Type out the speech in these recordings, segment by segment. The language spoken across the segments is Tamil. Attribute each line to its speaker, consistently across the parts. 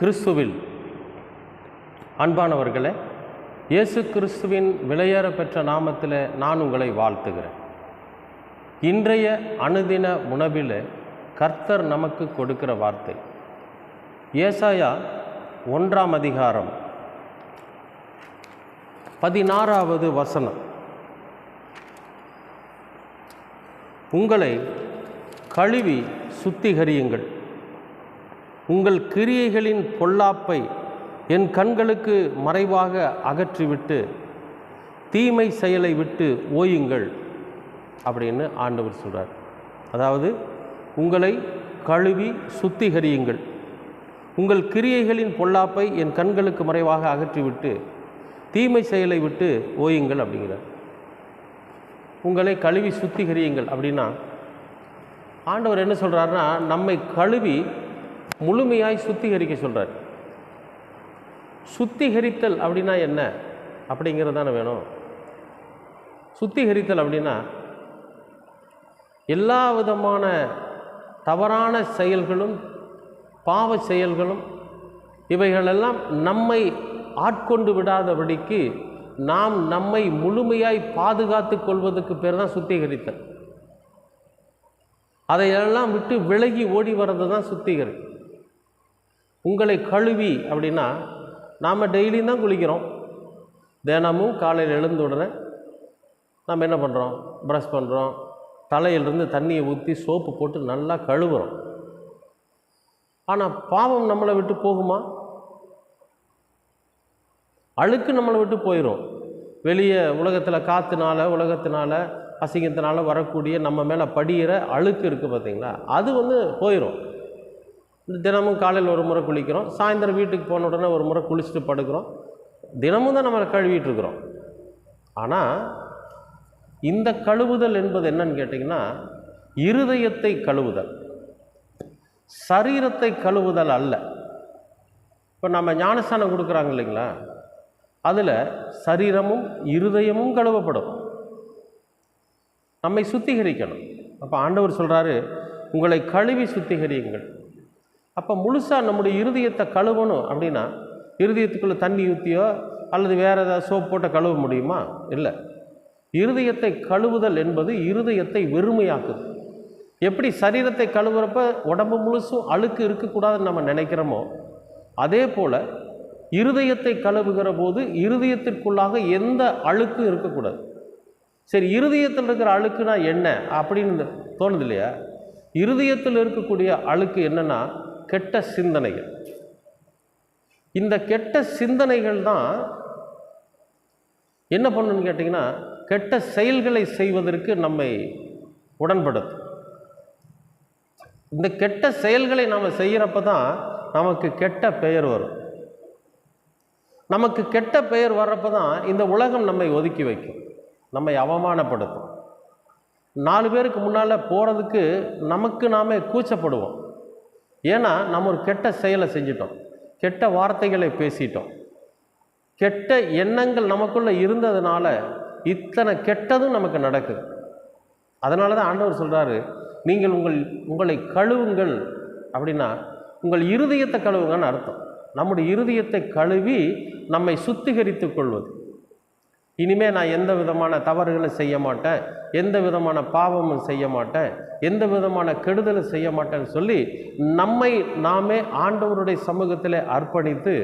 Speaker 1: கிறிஸ்துவில் அன்பானவர்களே, இயேசு கிறிஸ்துவின் விலையேற பெற்ற நாமத்தில் நான் உங்களை வாழ்த்துகிறேன். இன்றைய அனுதின உணவில் கர்த்தர் நமக்கு கொடுக்கிற வார்த்தை ஏசாயா 1ஆம் அதிகாரம் 16வது வசனம். உங்களை கழுவி சுத்திகரியுங்கள், உங்கள் கிரியைகளின் பொல்லாப்பை என் கண்களுக்கு மறைவாக அகற்றிவிட்டு தீமை செயலை விட்டு ஓயுங்கள் அப்படின்னு ஆண்டவர் சொல்கிறார். அதாவது உங்களை கழுவி சுத்திகரியுங்கள், உங்கள் கிரியைகளின் பொல்லாப்பை என் கண்களுக்கு மறைவாக அகற்றிவிட்டு தீமை செயலை விட்டு ஓயுங்கள் அப்படிங்கிறார். உங்களை கழுவி சுத்திகரியுங்கள் அப்படின்னா ஆண்டவர் என்ன சொல்கிறாருன்னா, நம்மை கழுவி முழுமையாய் சுத்திகரிக்க சொல்கிறார். சுத்திகரித்தல் அப்படின்னா என்ன அப்படிங்கிறது தானே வேணும். சுத்திகரித்தல் அப்படின்னா எல்லா விதமான தவறான செயல்களும் பாவ செயல்களும் இவைகளெல்லாம் நம்மை ஆட்கொண்டு விடாதபடிக்கு நாம் நம்மை முழுமையாய் பாதுகாத்து கொள்வதற்கு பேர் தான் சுத்திகரித்தல். அதையெல்லாம் விட்டு விலகி ஓடி வர்றது தான் சுத்திகரி. உங்களை கழுவி அப்படின்னா நாம் டெய்லியும் தான் குளிக்கிறோம். தினமும் காலையில் எழுந்த உடனே நம்ம என்ன பண்ணுறோம், ப்ரஷ் பண்ணுறோம், தலையிலிருந்து தண்ணியை ஊற்றி சோப்பு போட்டு நல்லா கழுவுறோம். ஆனால் பாவம் நம்மளை விட்டு போகுமா? அழுக்கு நம்மளை விட்டு போயிடும். வெளியே உலகத்தில் காற்றுனால உலகத்தினால அசிங்கத்தினால வரக்கூடிய நம்ம மேலே படிகிற அழுக்கு இருக்குது பார்த்திங்களா, அது போயிடும். தினமும் காலையில் ஒரு முறை குளிக்கிறோம், சாயந்தரம் வீட்டுக்கு போன உடனே ஒரு முறை குளிச்சுட்டு படுக்கிறோம். தினமும் தான் நம்மளை கழுவிட்டு இருக்கிறோம். ஆனால் இந்த கழுவுதல் என்பது என்னன்னு கேட்டிங்கன்னா, இருதயத்தை கழுவுதல், சரீரத்தை கழுவுதல் அல்ல. இப்போ நம்ம ஞானஸ்தானம் கொடுக்குறாங்க இல்லைங்களா, அதில் சரீரமும் இருதயமும் கழுவப்படும், நம்மை சுத்திகரிக்கணும். அப்போ ஆண்டவர் சொல்கிறாரு, உங்களை கழுவி சுத்திகரியுங்கள். அப்போ முழுசாக நம்முடைய இருதயத்தை கழுவணும் அப்படின்னா இருதயத்துக்குள்ளே தண்ணி ஊற்றியோ அல்லது வேறு ஏதாவது சோப்பு போட்ட கழுவ முடியுமா? இல்லை. இருதயத்தை கழுவுதல் என்பது இருதயத்தை வெறுமையாக்குது. எப்படி சரீரத்தை கழுவுறப்ப உடம்பு முழுசும் அழுக்கு இருக்கக்கூடாதுன்னு நம்ம நினைக்கிறோமோ, அதே போல் இருதயத்தை கழுவுகிற போது இருதயத்திற்குள்ளாக எந்த அழுக்கும் இருக்கக்கூடாது. சரி, இருதயத்தில் இருக்கிற அழுக்குனா என்ன அப்படின்னு தோணுது இல்லையா? இருதயத்தில் இருக்கக்கூடிய அழுக்கு என்னன்னா கெட்ட சிந்தனைகள். இந்த கெட்ட சிந்தனைகள் தான் என்ன பண்ணுன்னு கேட்டிங்கன்னா, கெட்ட செயல்களை செய்வதற்கு நம்மை உடன்படுத்தும். இந்த கெட்ட செயல்களை நாம் செய்கிறப்ப தான் நமக்கு கெட்ட பெயர் வரும். நமக்கு கெட்ட பெயர் வர்றப்ப தான் இந்த உலகம் நம்மை ஒதுக்கி வைக்கும், நம்மை அவமானப்படுத்தும். 4 பேருக்கு முன்னால் போகிறதுக்கு நமக்கு நாமே கூச்சப்படுவோம். ஏன்னா நம்ம ஒரு கெட்ட செயலை செஞ்சிட்டோம், கெட்ட வார்த்தைகளை பேசிட்டோம், கெட்ட எண்ணங்கள் நமக்குள்ளே இருந்ததுனால இத்தனை கெட்டதும் நமக்கு நடக்குது. அதனால தான் ஆண்டவர் சொல்கிறாரு, நீங்கள் உங்களை கழுவுங்கள் அப்படின்னா உங்கள் இருதயத்தை கழுவுங்கன்னு அர்த்தம். நம்முடைய இருதயத்தை கழுவி நம்மை சுத்திகரித்து கொள்வது. இனிமேல் நான் எந்த விதமான தவறுகளை செய்ய மாட்டேன், எந்த விதமான பாவமும் செய்ய மாட்டேன், எந்த விதமான கெடுதலும் செய்ய மாட்டேன்னு சொல்லி நம்மை நாமே ஆண்டவருடைய சமூகத்தில் அர்ப்பணித்து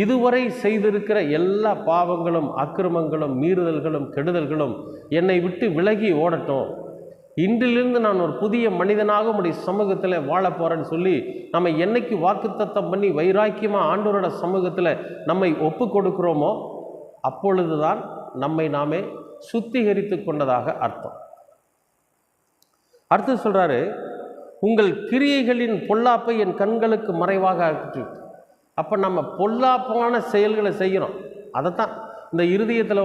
Speaker 1: இதுவரை செய்திருக்கிற எல்லா பாவங்களும் அக்கிரமங்களும் மீறுதல்களும் கெடுதல்களும் என்னை விட்டு விலகி ஓடட்டும், இன்றிலிருந்து நான் ஒரு புதிய மனிதனாக உடைய சமூகத்தில் வாழ போகிறேன்னு சொல்லி நம்ம என்னைக்கு வாக்குத்தத்தம் பண்ணி வைராக்கியமாக ஆண்டவரோட சமூகத்தில் நம்மை ஒப்பு கொடுக்குறோமோ அப்பொழுதுதான் நம்மை நாமே சுத்திகரித்து கொண்டதாக அர்த்தம். அடுத்து சொல்கிறாரு, உங்கள் கிரியைகளின் பொல்லாப்பை என் கண்களுக்கு மறைவாக அகற்றி. அப்போ நம்ம பொல்லாப்பான செயல்களை செய்கிறோம். அதைத்தான் இந்த இருதயத்தில்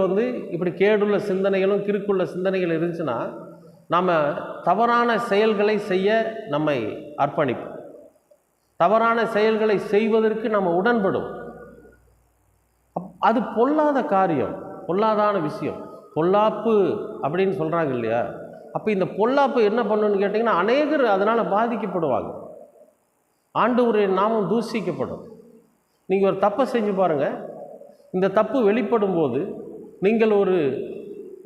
Speaker 1: இப்படி கேடுள்ள சிந்தனைகளும் கிறுக்குள்ள சிந்தனைகள் இருந்துச்சுன்னா நாம் தவறான செயல்களை செய்ய நம்மை அர்ப்பணிப்போம், தவறான செயல்களை செய்வதற்கு நம்ம உடன்படும். அது பொல்லாத காரியம், பொல்லாதான விஷயம், பொல்லாப்பு அப்படின்னு சொல்கிறாங்க இல்லையா? அப்போ இந்த பொல்லாப்பு என்ன பண்ணுன்னு கேட்டிங்கன்னா, அநேகர் அதனால் பாதிக்கப்படுவாங்க. ஆண்டவருடைய நாமம் தூஷிக்கப்படும். நீங்கள் ஒரு தப்பை செஞ்சு பாருங்கள், இந்த தப்பு வெளிப்படும் போது நீங்கள் ஒரு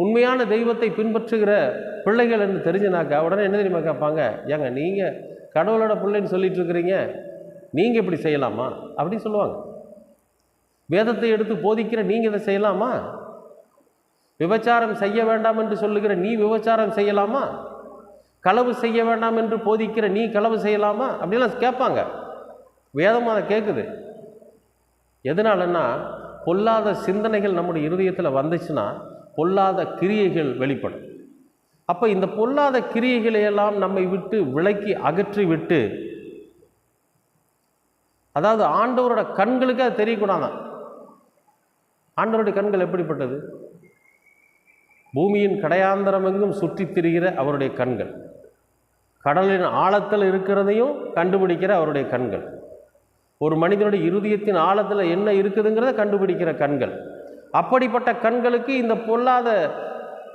Speaker 1: உண்மையான தெய்வத்தை பின்பற்றுகிற பிள்ளைகள் என்று தெரிஞ்சுனாக்கா உடனே என்ன தெரியுமா கேட்பாங்க, ஏங்க நீங்கள் கடவுளோட பிள்ளைன்னு சொல்லிட்டு இருக்கிறீங்க, நீங்கள் இப்படி செய்யலாமா அப்படின்னு சொல்லுவாங்க. வேதத்தை எடுத்து போதிக்கிற நீங்கள் இதை செய்யலாமா? விபச்சாரம் செய்ய வேண்டாம் என்று சொல்லுகிற நீ விபச்சாரம் செய்யலாமா? களவு செய்ய வேண்டாம் என்று போதிக்கிற நீ களவு செய்யலாமா அப்படிலாம் கேட்பாங்க. வேதமாக அதை கேட்குது. எதனாலன்னா, பொல்லாத சிந்தனைகள் நம்முடைய இருதயத்தில் வந்துச்சுன்னா பொல்லாத கிரியைகள் வெளிப்படும். அப்போ இந்த பொல்லாத கிரியைகளையெல்லாம் நம்மை விட்டு விலக்கி அகற்றி விட்டு, அதாவது ஆண்டவரோட கண்களுக்கு அது தெரியக்கூடாதான். ஆண்டவருடைய கண்கள் எப்படிப்பட்டது? பூமியின் கடையாந்தரமெங்கும் சுற்றித் திரிகிற அவருடைய கண்கள், கடலின் ஆழத்தில் இருக்கிறதையும் கண்டுபிடிக்கிற அவருடைய கண்கள், ஒரு மனிதனுடைய இருதயத்தின் ஆழத்தில் என்ன இருக்குதுங்கிறத கண்டுபிடிக்கிற கண்கள். அப்படிப்பட்ட கண்களுக்கு இந்த பொல்லாத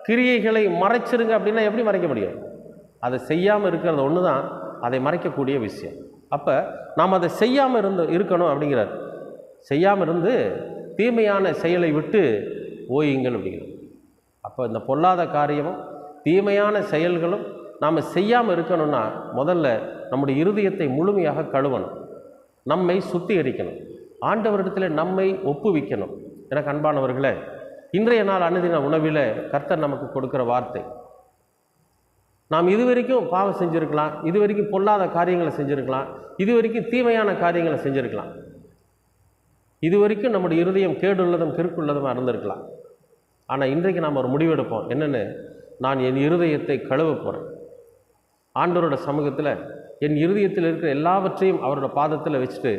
Speaker 1: கிரியைகளை மறைச்சிருங்க அப்படின்னா எப்படி மறைக்க முடியும்? அதை செய்யாமல் இருக்கிறது ஒன்று தான் அதை மறைக்கக்கூடிய விஷயம். அப்போ நாம் அதை செய்யாமல் இருக்கணும் அப்படிங்கிறார். செய்யாமல் இருந்து தீமையான செயலை விட்டு ஓயுங்கள் அப்படிங்கிறது. அப்போ இந்த பொல்லாத காரியமும் தீமையான செயல்களும் நாம் செய்யாமல் இருக்கணும்னா முதல்ல நம்முடைய இருதயத்தை முழுமையாக கழுவணும், நம்மை சுத்திகரிக்கணும், ஆண்டவரிடத்தில் நம்மை ஒப்புவிக்கணும். எனக்கு அன்பானவர்களே, இன்றைய நாள் அனுதின உணவில் கர்த்தர் நமக்கு கொடுக்குற வார்த்தை, நாம் இதுவரைக்கும் பாவம் செஞ்சுருக்கலாம், இதுவரைக்கும் பொல்லாத காரியங்களை செஞ்சுருக்கலாம், இதுவரைக்கும் தீமையான காரியங்களை செஞ்சுருக்கலாம், இதுவரைக்கும் நம்முடைய இருதயம் கேடுள்ளதும் கிறுக்குள்ளதுமாக இருந்திருக்கலாம். ஆனால் இன்றைக்கு நாம் ஒரு முடிவெடுப்போம், என்னென்னு, நான் என் இருதயத்தை கழுவ போகிறேன். ஆண்டவரோட சமூகத்தில் என் இருதயத்தில் இருக்கிற எல்லாவற்றையும் அவரோட பாதத்தில் வச்சுட்டு,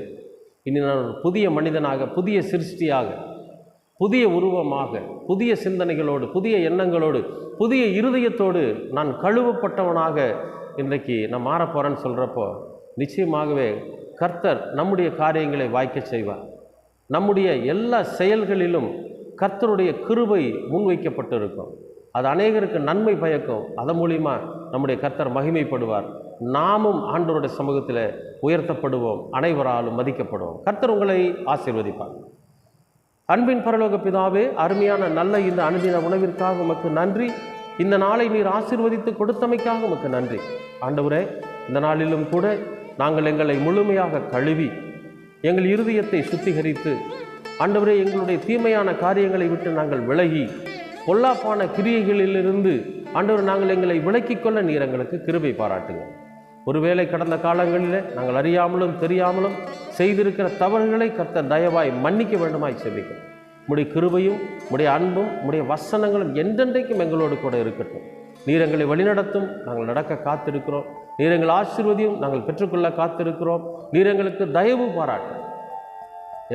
Speaker 1: இனி நான் ஒரு புதிய மனிதனாக, புதிய சிருஷ்டியாக, புதிய உருவமாக, புதிய சிந்தனைகளோடு, புதிய எண்ணங்களோடு, புதிய இருதயத்தோடு நான் கழுவப்பட்டவனாக இன்றைக்கு நான் மாறப்போகிறேன்னு சொல்கிறப்போ நிச்சயமாகவே கர்த்தர் நம்முடைய காரியங்களை வாய்க்க செய்வார். நம்முடைய எல்லா செயல்களிலும் கர்த்தருடைய கிருபை முன்வைக்கப்பட்டு இருக்கும். அது அநேகருக்கு நன்மை பயக்கும். அதன் மூலிமா நம்முடைய கர்த்தர் மகிமைப்படுவார். நாமும் ஆண்டவருடைய சமூகத்தில் உயர்த்தப்படுவோம், அனைவராலும் மதிக்கப்படுவோம். கர்த்தர் உங்களை ஆசீர்வதிப்பார். அன்பின் பரலோக பிதாவே, அருமையான நல்ல இந்த அனுதின உணவிற்காக உமக்கு நன்றி. இந்த நாளை நீர் ஆசீர்வதித்து கொடுத்தமைக்காக உமக்கு நன்றி. ஆண்டவரே, இந்த நாளிலும் கூட நாங்கள் எங்களை முழுமையாக கழுவி எங்கள் இருதயத்தை சுத்திகரித்து, ஆண்டவரே, எங்களுடைய தீமையான காரியங்களை விட்டு நாங்கள் விலகி பொல்லாப்பான கிரியைகளிலிருந்து ஆண்டவர் நாங்கள் எங்களை விலக்கிக் கொள்ள நீர் எங்களுக்கு கிருபை பாராட்டுங்க. ஒருவேளை கடந்த காலங்களில் நாங்கள் அறியாமலும் தெரியாமலும் செய்திருக்கிற தவறுகளை கர்த்தர் தயவாய் மன்னிக்க வேண்டுமாய் செபிக்கும். உம்முடைய கிருபையும் உம்முடைய அன்பும் உம்முடைய வசனங்களும் என்றென்றைக்கும் எங்களோடு கூட இருக்கட்டும். நீர் எங்களை வழிநடத்தும், நாங்கள் நடக்க காத்திருக்கிறோம். நீர் எங்கள் ஆசீர்வதியும், நாங்கள் பெற்றுக்கொள்ள காத்திருக்கிறோம். நீர் எங்களுக்கு தயவு பாராட்டும்.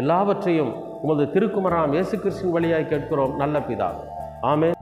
Speaker 1: எல்லாவற்றையும் உமது திருக்குமாரனாம் இயேசு கிறிஸ்துவின் வழியாய் கேட்கிறோம் நல்ல பிதாவே. ஆமென்.